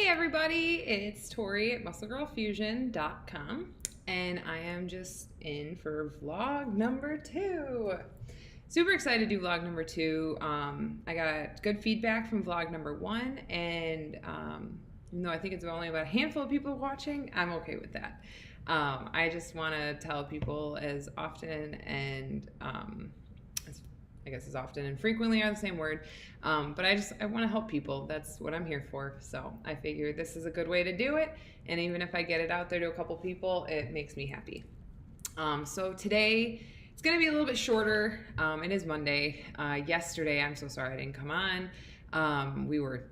Hey everybody, it's Tori at MuscleGirlFusion.com, and I am just in for vlog number 2. Super excited to do vlog number 2. I got good feedback from vlog number 1, and even though I think it's only about a handful of people watching, I'm okay with that. I just want to tell people as often and as often and frequently are the same word, but I want to help people. That's what I'm here for. So I figure this is a good way to do it, and even if I get it out there to a couple people, it makes me happy. So today it's going to be a little bit shorter. It is Monday. Yesterday, I'm so sorry I didn't come on. We were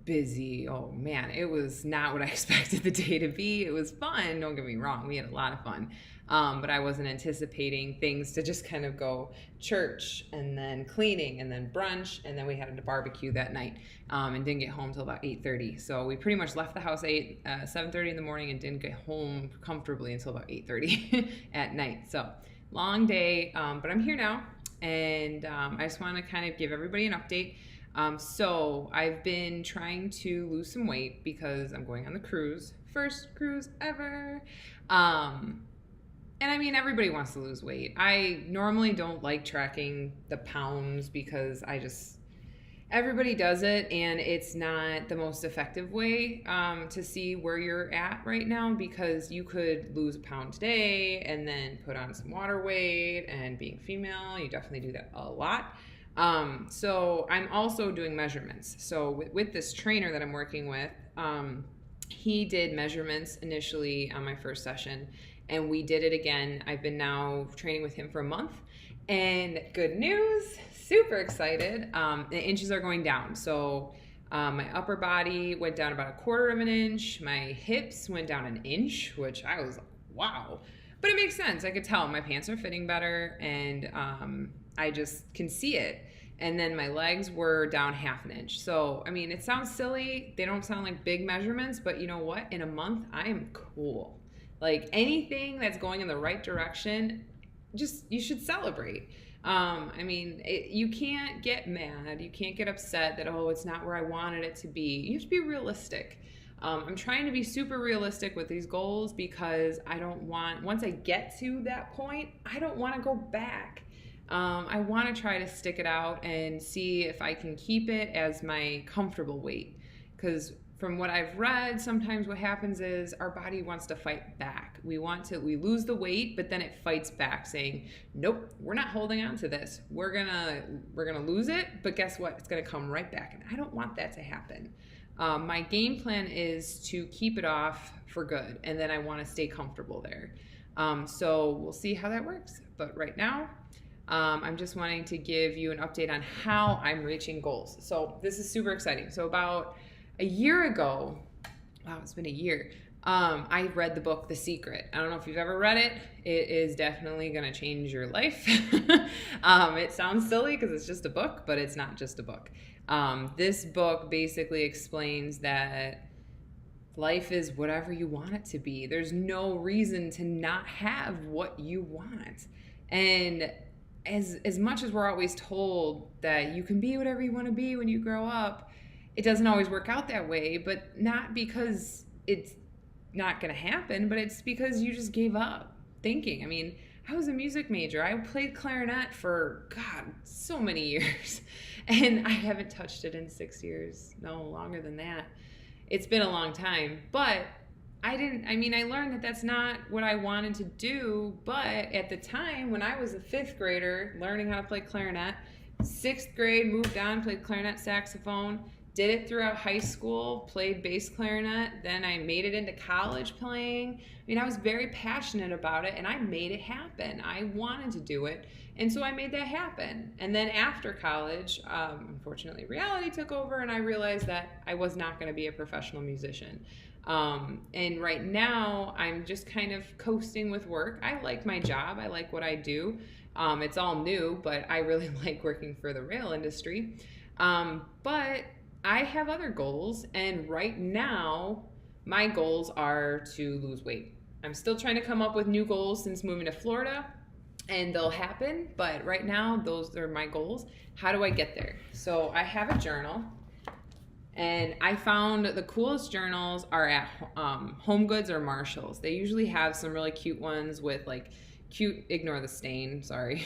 busy. Oh man, it was not what I expected the day to be. It was fun, don't get me wrong, we had a lot of fun, but I wasn't anticipating things to just kind of go church and then cleaning and then brunch, and then we had a barbecue that night, and didn't get home till about 8:30. So we pretty much left the house 7:30 in the morning and didn't get home comfortably until about 8:30 at night. So long day, but I'm here now, and I just want to kind of give everybody an update. So I've been trying to lose some weight because I'm going on the cruise, first cruise ever. And I mean, everybody wants to lose weight. I normally don't like tracking the pounds because everybody does it, and it's not the most effective way to see where you're at right now, because you could lose a pound today and then put on some water weight, and being female, you definitely do that a lot. So I'm also doing measurements. So with this trainer that I'm working with, he did measurements initially on my first session, and we did it again. I've been now training with him for a month, and good news, super excited. The inches are going down. So my upper body went down about 1/4 of an inch. My hips went down 1 inch, which I was like, wow. But it makes sense. I could tell my pants are fitting better, and I just can see it. And then my legs were down 1/2 inch. So, I mean, it sounds silly. They don't sound like big measurements, but you know what? In a month, I am cool. Like, anything that's going in the right direction, you should celebrate. I mean, you can't get mad. You can't get upset that, oh, it's not where I wanted it to be. You have to be realistic. I'm trying to be super realistic with these goals, because once I get to that point, I don't want to go back. I want to try to stick it out and see if I can keep it as my comfortable weight, because from what I've read, sometimes what happens is our body wants to fight back. We lose the weight, but then it fights back, saying, nope, we're not holding on to this. We're gonna lose it, but guess what? It's gonna come right back, and I don't want that to happen. My game plan is to keep it off for good, and then I want to stay comfortable there. So we'll see how that works. But right now, I'm just wanting to give you an update on how I'm reaching goals. So this is super exciting. So about a year ago, wow, it's been a year, I read the book The Secret. I don't know if you've ever read it. It is definitely going to change your life. It sounds silly because it's just a book, but it's not just a book. This book basically explains that life is whatever you want it to be. There's no reason to not have what you want. And as much as we're always told that you can be whatever you want to be when you grow up, it doesn't always work out that way, but not because it's not going to happen, but it's because you just gave up thinking. I mean, I was a music major. I played clarinet for, God, so many years, and I haven't touched it in 6 years. No, longer than that. It's been a long time, but I learned that that's not what I wanted to do, but at the time when I was a 5th grader learning how to play clarinet, 6th grade, moved on, played clarinet, saxophone, did it throughout high school, played bass clarinet, then I made it into college playing. I mean, I was very passionate about it, and I made it happen. I wanted to do it, and so I made that happen. And then after college, unfortunately, reality took over, and I realized that I was not going to be a professional musician. And right now, I'm just kind of coasting with work. I like my job. I like what I do. It's all new, but I really like working for the rail industry. But I have other goals, and right now, my goals are to lose weight. I'm still trying to come up with new goals since moving to Florida, and they'll happen, but right now, those are my goals. How do I get there? So I have a journal, And I found the coolest journals are at Home Goods or Marshalls. They usually have some really cute ones with like cute, ignore the stain, sorry,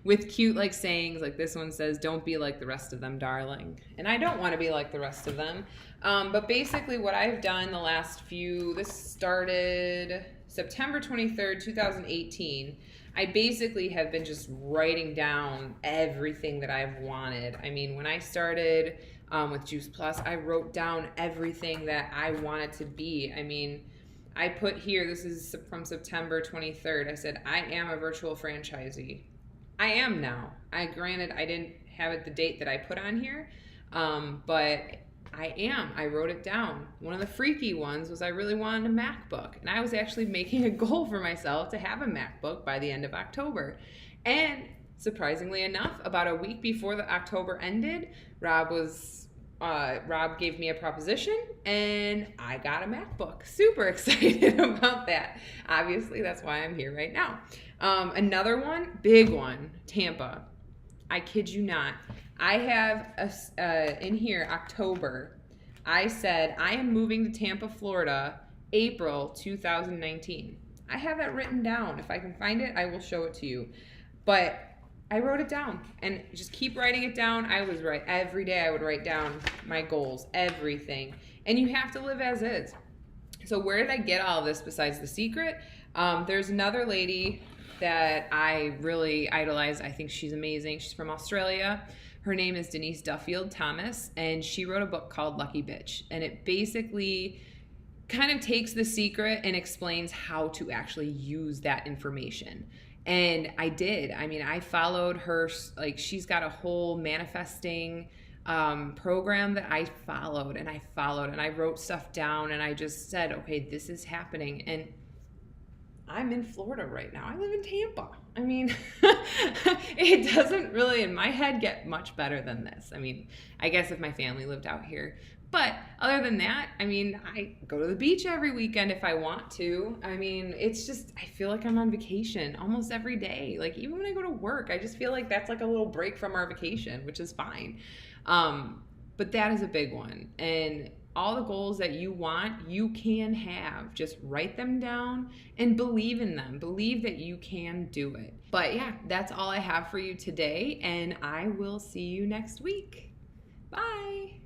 with cute like sayings. Like this one says, "Don't be like the rest of them, darling." And I don't want to be like the rest of them. But basically what I've done the last few, this started September 23rd, 2018. I basically have been just writing down everything that I've wanted. I mean, when I started with Juice Plus, I wrote down everything that I wanted to be. I mean, I put here, this is from September 23rd, I said, I am a virtual franchisee. I am now. Granted, I didn't have it the date that I put on here, but I am. I wrote it down. One of the freaky ones was I really wanted a MacBook, and I was actually making a goal for myself to have a MacBook by the end of October. And surprisingly enough, about a week before the October ended, Rob gave me a proposition and I got a MacBook. Super excited about that. Obviously, that's why I'm here right now. Another one, big one, Tampa. I kid you not. I have in here, October, I said I am moving to Tampa, Florida, April 2019. I have that written down. If I can find it, I will show it to you. But I wrote it down and just keep writing it down. I was right. Every day I would write down my goals, everything. And you have to live as is. So where did I get all of this besides The Secret? There's another lady that I really idolize. I think she's amazing. She's from Australia. Her name is Denise Duffield Thomas, and she wrote a book called Lucky Bitch. And it basically kind of takes The Secret and explains how to actually use that information. And I did. I mean, I followed her, like she's got a whole manifesting program that I followed and I wrote stuff down and I just said, okay, this is happening. And I'm in Florida right now. I live in Tampa. I mean, it doesn't really, in my head, get much better than this. I mean, I guess if my family lived out here. But other than that, I mean, I go to the beach every weekend if I want to. I mean, it's just, I feel like I'm on vacation almost every day. Like, even when I go to work, I just feel like that's like a little break from our vacation, which is fine. But that is a big one. And all the goals that you want, you can have. Just write them down and believe in them. Believe that you can do it. But yeah, that's all I have for you today. And I will see you next week. Bye.